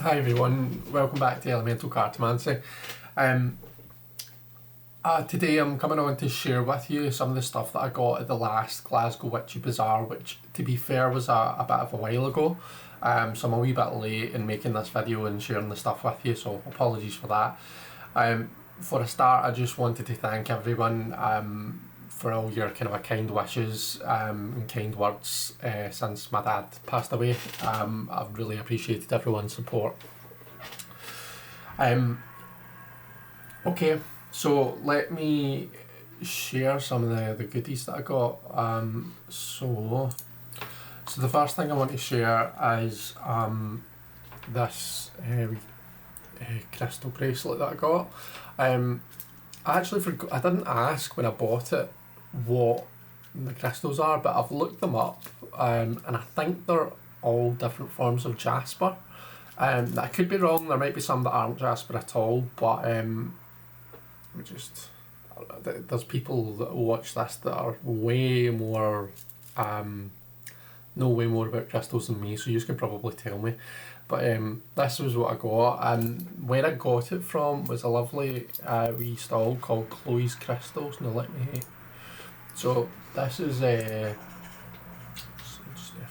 Hi everyone, welcome back to Elemental Cartomancy. Today I'm coming on to share with you some of the stuff that I got at the last Glasgow Witchy Bazaar, which to be fair was a bit of a while ago. So I'm a wee bit late in making this video and sharing the stuff with you, so apologies for that. For a start, I just wanted to thank everyone for all your kind of kind wishes and kind words since my dad passed away. I've really appreciated everyone's support. Okay, so let me share some of the goodies that I got. So the first thing I want to share is this crystal bracelet that I got. I actually forgot, I didn't ask when I bought it what the crystals are, but I've looked them up and I think they're all different forms of jasper. I could be wrong, there might be some that aren't jasper at all, but there's people that watch this that are way more know way more about crystals than me, so you can probably tell me. But this was what I got, and where I got it from was a lovely wee stall called Chloe's Crystals. Now let me. So this is just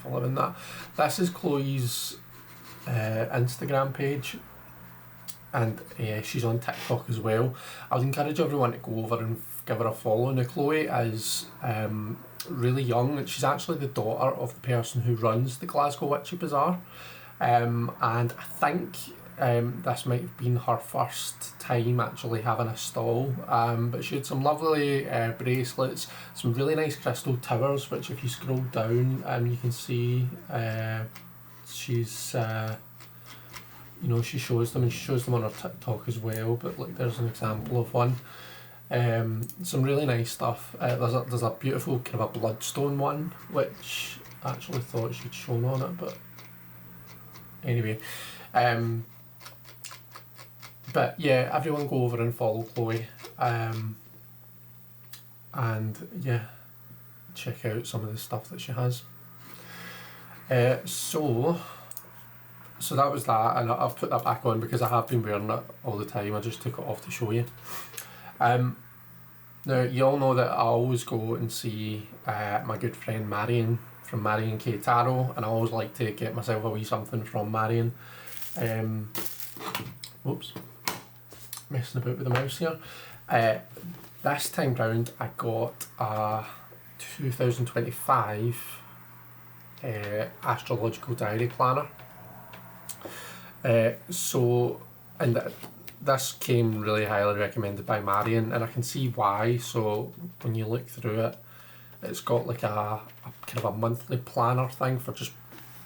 following that. This is Chloe's Instagram page, and she's on TikTok as well. I would encourage everyone to go over and give her a follow. Now Chloe is really young, and she's actually the daughter of the person who runs the Glasgow Witchy Bazaar. And I think this might have been her first time actually having a stall, but she had some lovely bracelets, some really nice crystal towers, which if you scroll down you can see she's she shows them, and she shows them on her TikTok as well, but like there's an example of one. Some really nice stuff. There's a beautiful kind of a bloodstone one, which I actually thought she'd shown on it, but anyway, but yeah, everyone go over and follow Chloe, and yeah, check out some of the stuff that she has. So that was that, and I've put that back on because I have been wearing it all the time. I just took it off to show you. Now you all know that I always go and see my good friend Marion from Marion K Tarot, and I always like to get myself a wee something from Marion. Whoops, messing about with the mouse here. This time round I got a 2025 astrological diary planner. This came really highly recommended by Marion, and I can see why. So when you look through it, it's got like a kind of a monthly planner thing for just,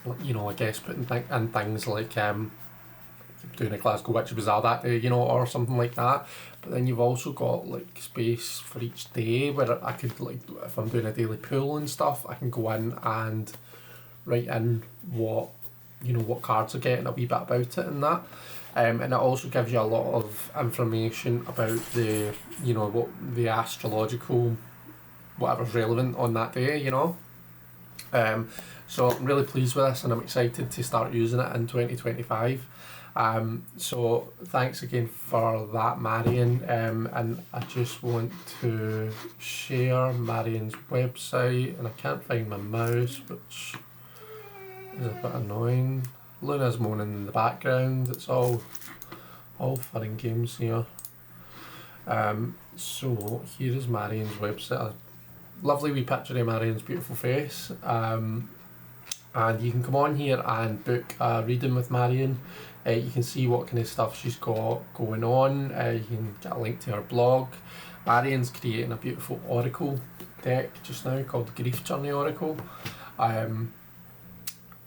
I guess putting in things like doing a Glasgow Witchy Bazaar that day, or something like that. But then you've also got like space for each day where I could, like, if I'm doing a daily pull and stuff, I can go in and write in what cards are getting, a wee bit about it and that. And it also gives you a lot of information about the, what the astrological, whatever's relevant on that day, So I'm really pleased with this, and I'm excited to start using it in 2025. So thanks again for that, Marion. And I just want to share Marion's website, and I can't find my mouse, which is a bit annoying. Luna's moaning in the background. It's all fun and games here. So here is Marion's website. A lovely wee picture of Marion's beautiful face. And you can come on here and book a reading with Marion. You can see what kind of stuff she's got going on. You can get a link to her blog. Marion's creating a beautiful oracle deck just now called the Grief Journey Oracle.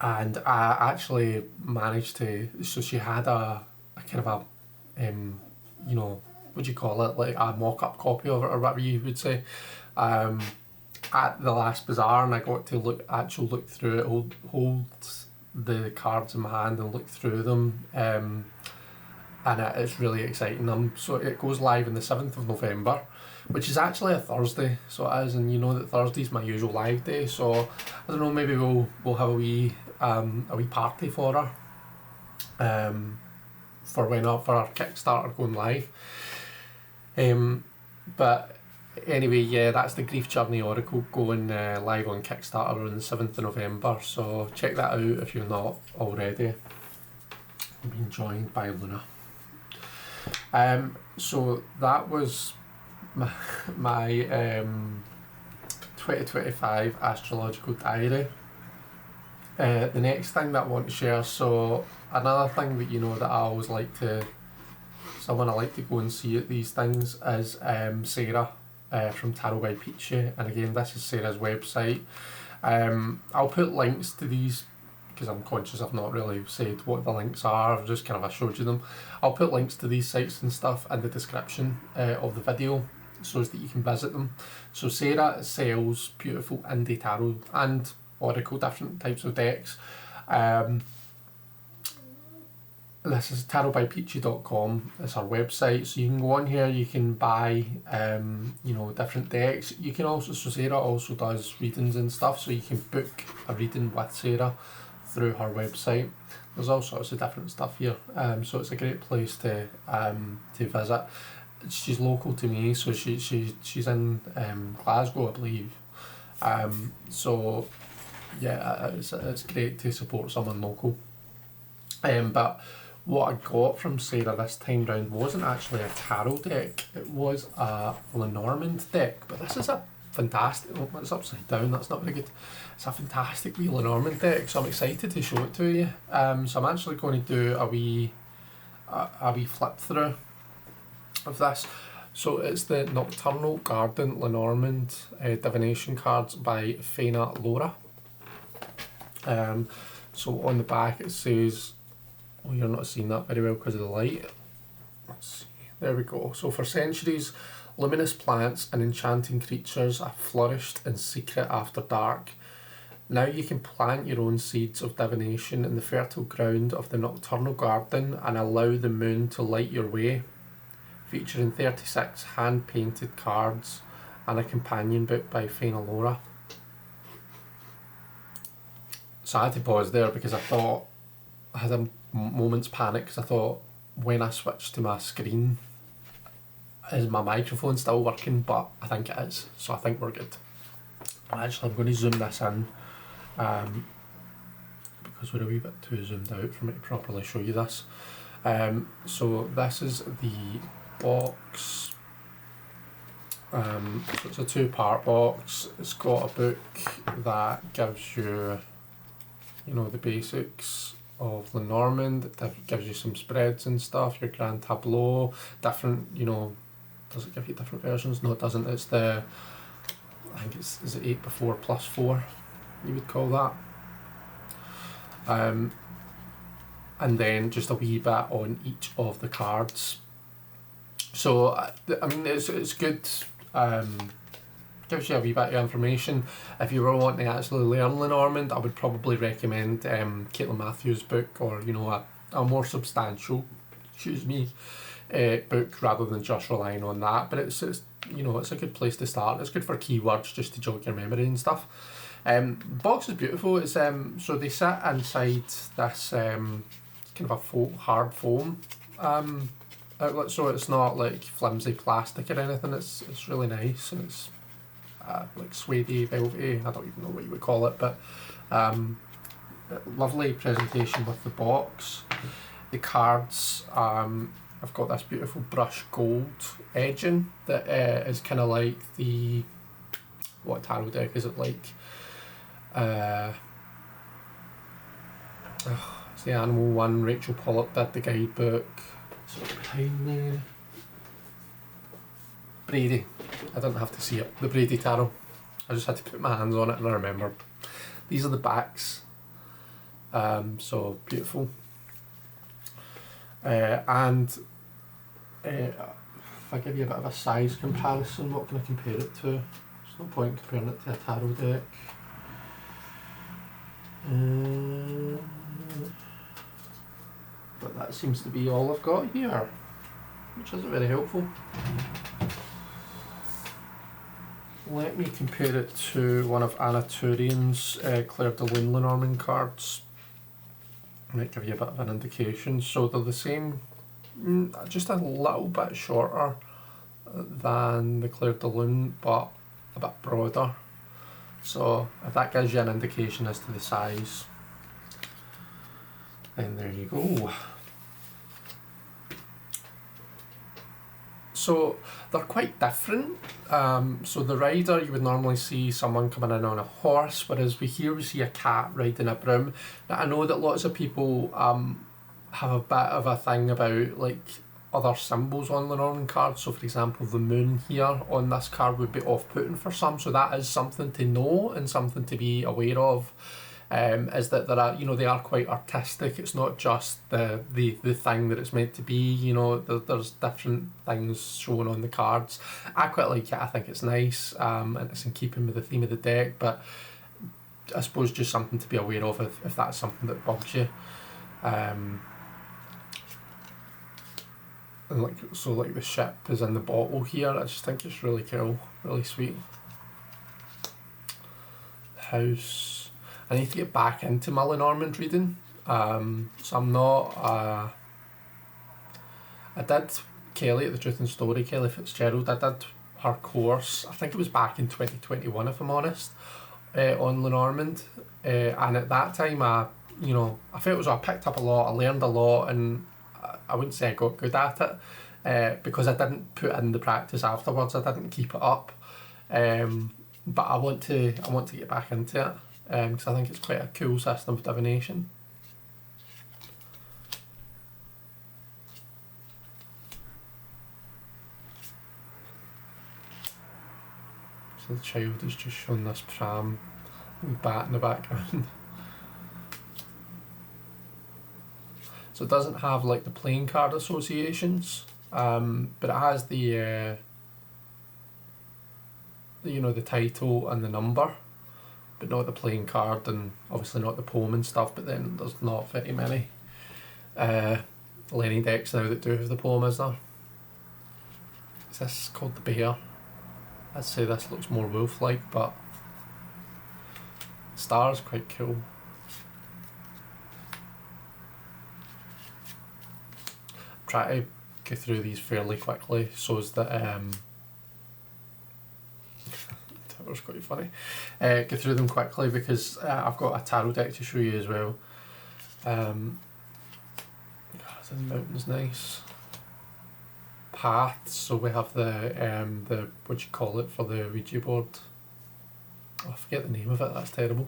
And I actually managed to, so she had a kind of a, what do you call it, like a mock-up copy of it, or whatever you would say, at the last bazaar, and I got to look through it, hold the cards in my hand and look through them, and it's really exciting. So it goes live on the 7th of November, which is actually a Thursday, so it is, and you know that Thursday's my usual live day, so I don't know, maybe we'll have a wee party for her, for our Kickstarter going live. But anyway, yeah, that's the Grief Journey Oracle going live on Kickstarter on the 7th of November, so check that out if you're not already. Being joined by Luna. So that was my 2025 astrological diary. The next thing that I want to share, so another thing that that I always like to, someone I like to go and see at these things is Sarah from Tarot by Peachy, and again this is Sarah's website. I'll put links to these because I'm conscious I've not really said what the links are, I've just kind of showed you them. I'll put links to these sites and stuff in the description of the video so as that you can visit them. So Sarah sells beautiful indie tarot and oracle, different types of decks. This is tarotbypeachy.com, it's our website, so you can go on here, you can buy different decks. You can also, so Sarah also does readings and stuff, so you can book a reading with Sarah through her website. There's all sorts of different stuff here, so it's a great place to visit. She's local to me, so she's in Glasgow, I believe. So yeah, it's great to support someone local. But what I got from Sarah this time round wasn't actually a tarot deck, it was a Lenormand deck, but this is a fantastic, oh, it's upside down, that's not very good. It's a fantastic wee Lenormand deck, so I'm excited to show it to you. So I'm actually going to do a wee flip through of this. So it's the Nocturnal Garden Lenormand divination cards by Faina Laura. So on the back it says, oh, you're not seeing that very well because of the light. Let's see. There we go. So for centuries, luminous plants and enchanting creatures have flourished in secret after dark. Now you can plant your own seeds of divination in the fertile ground of the Nocturnal Garden and allow the moon to light your way. Featuring 36 hand-painted cards and a companion book by Faina Laura. So I had to pause there because I thought, I had a moment's panic because I thought, when I switched to my screen, is my microphone still working? But I think it is, so I think we're good. Actually, I'm going to zoom this in because we're a wee bit too zoomed out for me to properly show you this. So this is the box. So it's a two-part box. It's got a book that gives you, the basics of Lenormand. It gives you some spreads and stuff, your grand tableau, different, does it give you different versions? No, it doesn't. It's the, I think is it 8x4 plus 4, you would call that. And then just a wee bit on each of the cards. So, I mean, it's good. Gives you a wee bit of information. If you were wanting to actually learn Lenormand, I would probably recommend Caitlin Matthews' book, or a more substantial, book rather than just relying on that. But it's a good place to start. It's good for keywords just to jog your memory and stuff. The box is beautiful. It's so they sit inside this kind of a hard foam outlet, so it's not like flimsy plastic or anything. It's really nice, and it's like suede, velvety, I don't even know what you would call it, but lovely presentation with the box. The cards, I've got this beautiful brush gold edging that is kind of like the, what tarot deck is it like? It's the Animal one, Rachel Pollock did the guidebook. So behind me, Brady. I didn't have to see it. The Brady Tarot. I just had to put my hands on it and I remembered. These are the backs. So beautiful. And if I give you a bit of a size comparison, what can I compare it to? There's no point comparing it to a tarot deck. But that seems to be all I've got here, which isn't very helpful. Let me compare it to one of Anna Turian's Claire de Lune Lenormand cards. might give you a bit of an indication. So they're the same, just a little bit shorter than the Claire de Lune, but a bit broader. So if that gives you an indication as to the size, then there you go. So they're quite different. So the rider, you would normally see someone coming in on a horse, whereas we see a cat riding a broom. Now I know that lots of people have a bit of a thing about like other symbols on the Norman card. So for example, the moon here on this card would be off-putting for some. So that is something to know and something to be aware of. Is that there are, they are quite artistic. It's not just the thing that it's meant to be. There's different things shown on the cards. I quite like it. I think it's nice, and it's in keeping with the theme of the deck. But I suppose just something to be aware of if that's something that bugs you. And like the ship is in the bottle here. I just think it's really cool, really sweet. The house. I need to get back into my Lenormand reading, so I'm not. I did Kelly at the Truth and Story, Kelly Fitzgerald. I did her course. I think it was back in 2021, if I'm honest, on Lenormand, and at that time I felt as though I picked up a lot. I learned a lot, and I wouldn't say I got good at it, because I didn't put in the practice afterwards. I didn't keep it up, but I want to get back into it. Because I think it's quite a cool system of divination. So the child has just shown this pram with bat in the background. So it doesn't have like the playing card associations, but it has the title and the number, but not the playing card, and obviously not the poem and stuff. But then there's not very many Lenny decks now that do have the poem, is there? Is this called the Bear? I'd say this looks more wolf-like, but Star's quite cool. Try to go through these fairly quickly so as that Tower's quite funny. Go through them quickly because I've got a tarot deck to show you as well. The mountain's nice. Paths, so we have the what do you call it for the Ouija board? Oh, I forget the name of it. That's terrible.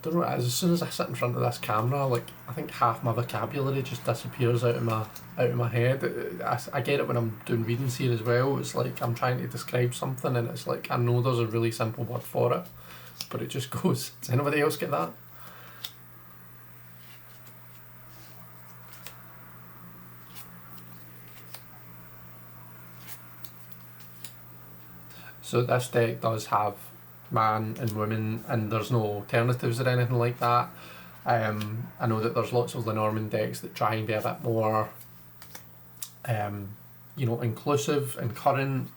Don't know what it is. As soon as I sit in front of this camera, like I think half my vocabulary just disappears out of my head. I get it when I'm doing readings here as well. It's like I'm trying to describe something and it's like I know there's a really simple word for it, but it just goes. Does anybody else get that? So this deck does have man and woman, and there's no alternatives or anything like that. I know that there's lots of Lenormand decks that try and be a bit more, inclusive and current,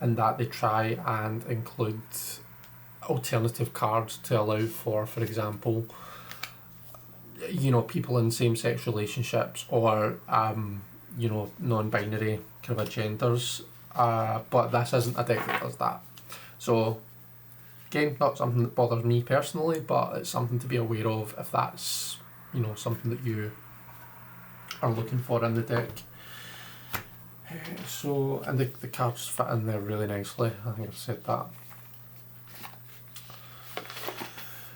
and that they try and include alternative cards to allow for example, people in same-sex relationships or, non-binary kind of genders. But this isn't a deck that does that. So again, not something that bothers me personally, but it's something to be aware of if that's something that you are looking for in the deck. So, and the cards fit in there really nicely. I think I've said that.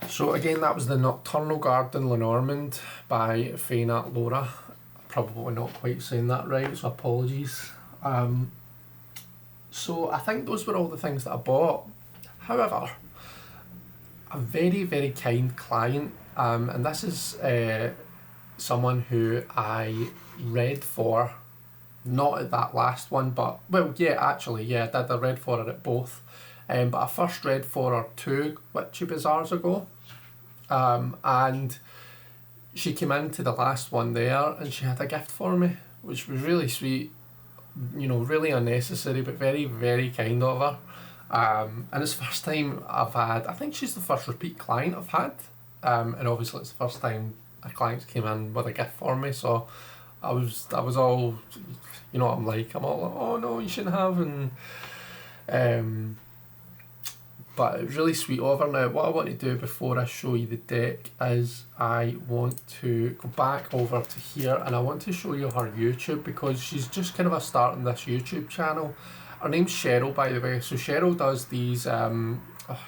So again, that was the Nocturnal Garden Lenormand by Faina Laura. Probably not quite saying that right, so apologies. So I think those were all the things that I bought. However, a very, very kind client, and this is someone who I read for, not at that last one, but, well, yeah, actually, yeah, I read for her at both. But I first read for her 2 Witchy Bazaars ago, and she came into the last one there and she had a gift for me, which was really sweet. Really unnecessary, but very, very kind of her. And it's the first time I've had, I think she's the first repeat client I've had. And obviously it's the first time a client came in with a gift for me, so I was all, you know what I'm like. I'm all like, oh no, you shouldn't have, and but it was really sweet of her. Now, what I want to do before I show you the deck is I want to go back over to here, and I want to show you her YouTube, because she's just kind of a starting this YouTube channel. Her name's Cheryl, by the way. So Cheryl does these,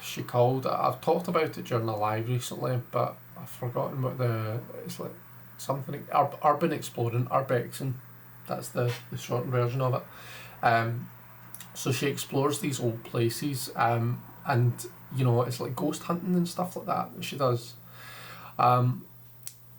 she called, I've talked about it during the live recently, but I've forgotten what it's like something, urban exploring, urbexing. That's the shortened version of it. So she explores these old places, and you know, it's like ghost hunting and stuff like that she does.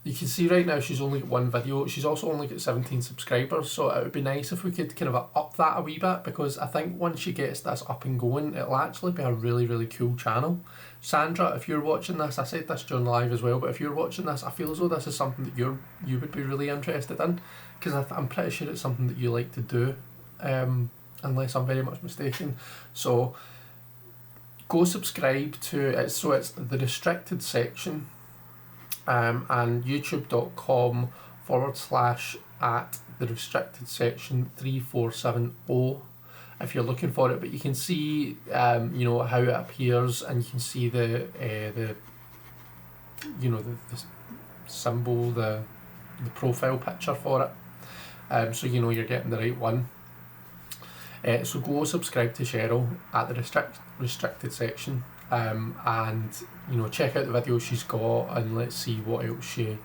You can see right now she's only got one video. She's also only got 17 subscribers, so it would be nice if we could kind of up that a wee bit, because I think once she gets this up and going, it'll actually be a really, really cool channel. Sandra, if you're watching this, I said this during live as well, but if you're watching this, I feel as though this is something that you would be really interested in, because I'm pretty sure it's something that you like to do, unless I'm very much mistaken. So go subscribe to it. So it's the restricted section, and youtube.com/at the restricted section 3470 if you're looking for it. But you can see you know, how it appears, and you can see the you know, the symbol, the profile picture for it, so you know you're getting the right one. So go subscribe to Cheryl at the restricted section, and you know, check out the videos she's got, and let's see what else she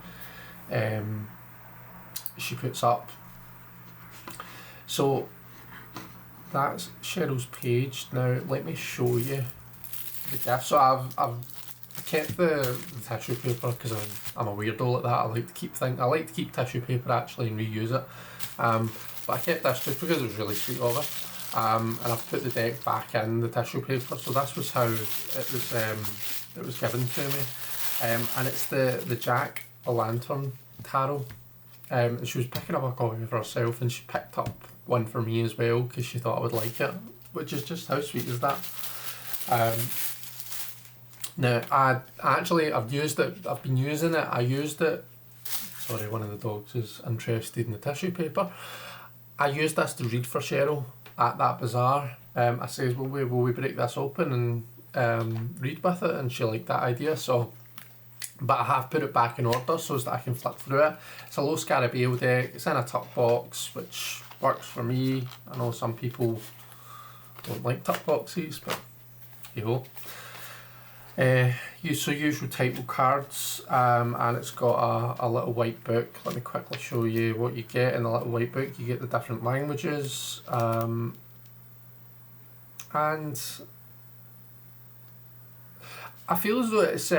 puts up. So that's Cheryl's page. Now let me show you the gift. So I've kept the tissue paper, because I'm a weirdo like that. I like to keep tissue paper actually and reuse it. But I kept this just because it was really sweet of it. And I've put the deck back in the tissue paper. So this was how it was given to me. And it's the Jack-o'-lantern tarot. And she was picking up a copy for herself, and she picked up one for me as well, because she thought I would like it, which is just, how sweet is that? Now I've used it. I've been using it. I used it. Sorry, one of the dogs is interested in the tissue paper. I used this to read for Cheryl at that bazaar. I says, will we break this open and read with it? And she liked that idea. So, but I have put it back in order so that I can flip through it. It's a Low Scarabeo deck. It's in a tuck box, which works for me. I know some people don't like tuck boxes, but you know. Usual title cards, and it's got a little white book. Let me quickly show you what you get in the little white book. You get the different languages, and I feel as though it's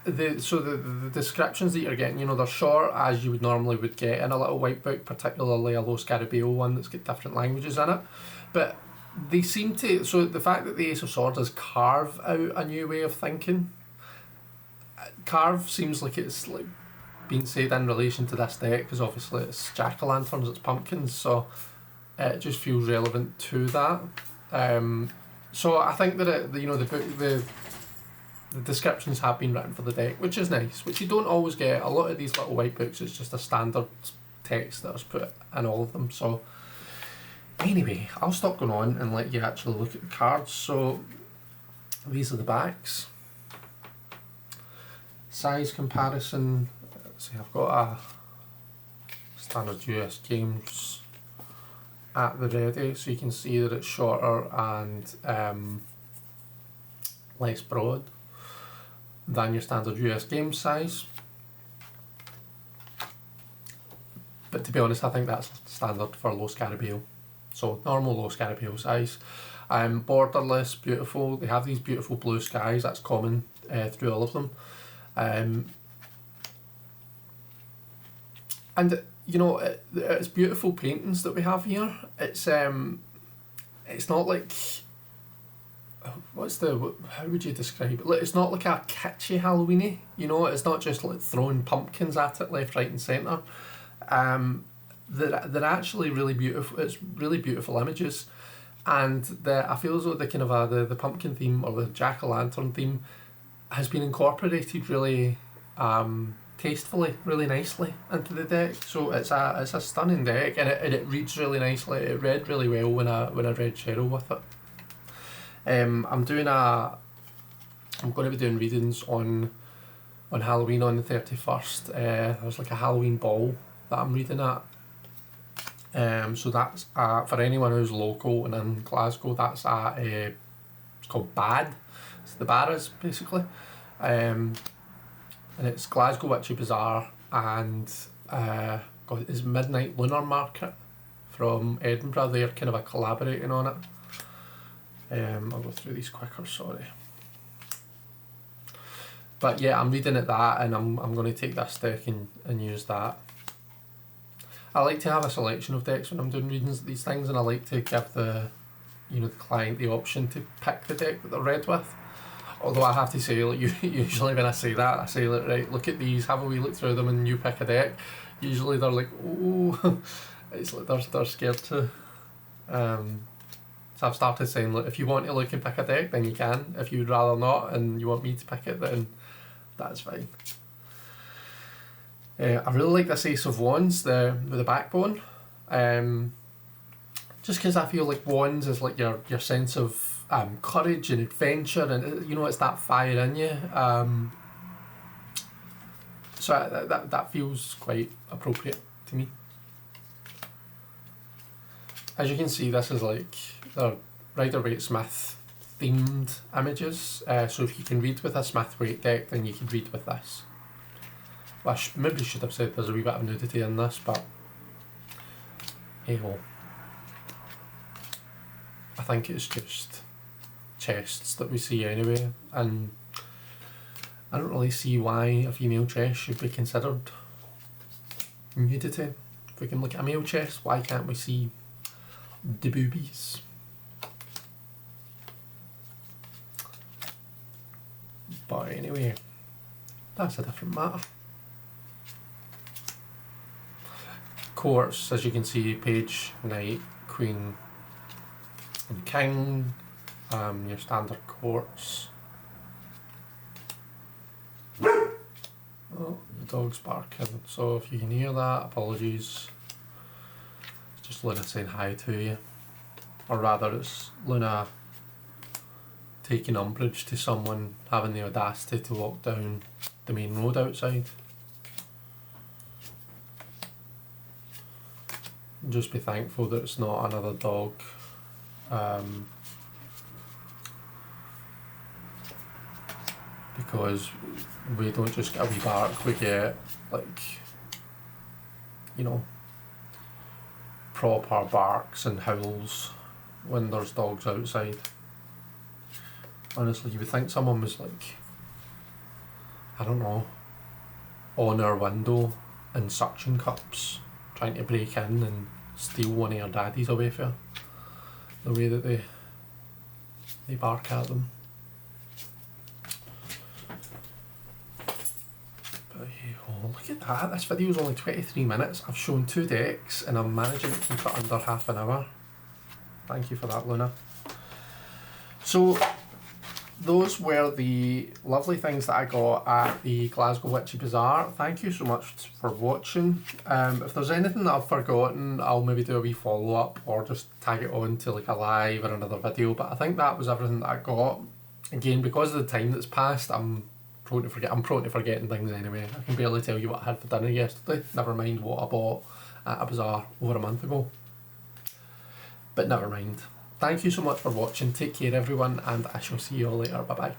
the descriptions that you're getting, you know, they're short as you would normally get in a little white book, particularly a Low Scarabeo one that's got different languages in it, but they seem to, so the fact that the Ace of Swords does carve out a new way of thinking. Carve seems like it's like being said in relation to this deck, because obviously it's jack-o'-lanterns, it's pumpkins, so it just feels relevant to that. So I think that you know, the descriptions have been written for the deck, which is nice, which you don't always get. A lot of these little white books, it's just a standard text that is put in all of them. So anyway, I'll stop going on and let you actually look at the cards. So these are the backs. Size comparison. Let's see, I've got a standard US Games at the ready, so you can see that it's shorter and less broad than your standard US Games size. But to be honest, I think that's standard for Low Scarabeo. So normal Low Scarabeo size. Borderless, beautiful. They have these beautiful blue skies. That's common through all of them. And you know, it's beautiful paintings that we have here. It's not like, how would you describe it? It's not like a kitschy Halloweeny. You know, it's not just like throwing pumpkins at it left, right, and centre. They're actually really beautiful. It's really beautiful images, and I feel as though the kind of the pumpkin theme or the jack-o'-lantern theme has been incorporated really tastefully, really nicely into the deck. So it's a stunning deck, and it reads really nicely. It read really well when I read Cheryl with it. I'm going to be doing readings on Halloween on the 31st. There's like a Halloween ball that I'm reading at. So that's for anyone who's local and in Glasgow. That's at it's called BAD. It's the Barras basically. And it's Glasgow Witchy Bazaar and it's Midnight Lunar Market from Edinburgh. They're kind of collaborating on it. I'll go through these quicker, sorry. But yeah, I'm reading at that, and I'm going to take this deck and use that. I like to have a selection of decks when I'm doing readings of these things, and I like to give the client the option to pick the deck that they're read with. Although I have to say, like, usually when I say that, I say, like, right, look at these, have a wee look through them, and you pick a deck. Usually they're like, oh, it's like they're scared to. So I've started saying, look, if you want to look and pick a deck, then you can. If you'd rather not, and you want me to pick it, then that's fine. I really like this Ace of Wands, with the backbone. Just because I feel like Wands is like your sense of courage and adventure, and it's that fire in you. So that feels quite appropriate to me. As you can see, this is like the Rider-Waite-Smith themed images. So if you can read with a Smith-Waite deck, then you can read with this. Well, I maybe should have said there's a wee bit of nudity in this, but hey ho. I think it's just chests that we see anyway, and I don't really see why a female chest should be considered nudity. If we can look at a male chest, why can't we see the boobies? But anyway, that's a different matter. Courts, as you can see, page, knight, queen and king, your standard courts. Oh, the dog's barking, so if you can hear that, apologies. It's just Luna saying hi to you. Or rather, it's Luna taking umbrage to someone having the audacity to walk down the main road outside. Just be thankful that it's not another dog. Because we don't just get a wee bark, we get proper barks and howls when there's dogs outside. Honestly, you would think someone was on our window in suction cups trying to break in and steal one of your daddies away for you. The way that they bark at them. But hey ho, look at that, this video is only 23 minutes. I've shown 2 decks and I'm managing to keep it under half an hour. Thank you for that, Luna. So those were the lovely things that I got at the Glasgow Witchy Bazaar. Thank you so much for watching. If there's anything that I've forgotten, I'll maybe do a wee follow-up or just tag it on to a live or another video. But I think that was everything that I got. Again, because of the time that's passed, I'm prone to forgetting things anyway. I can barely tell you what I had for dinner yesterday, never mind what I bought at a bazaar over a month ago. But never mind. Thank you so much for watching. Take care everyone, and I shall see you all later. Bye bye.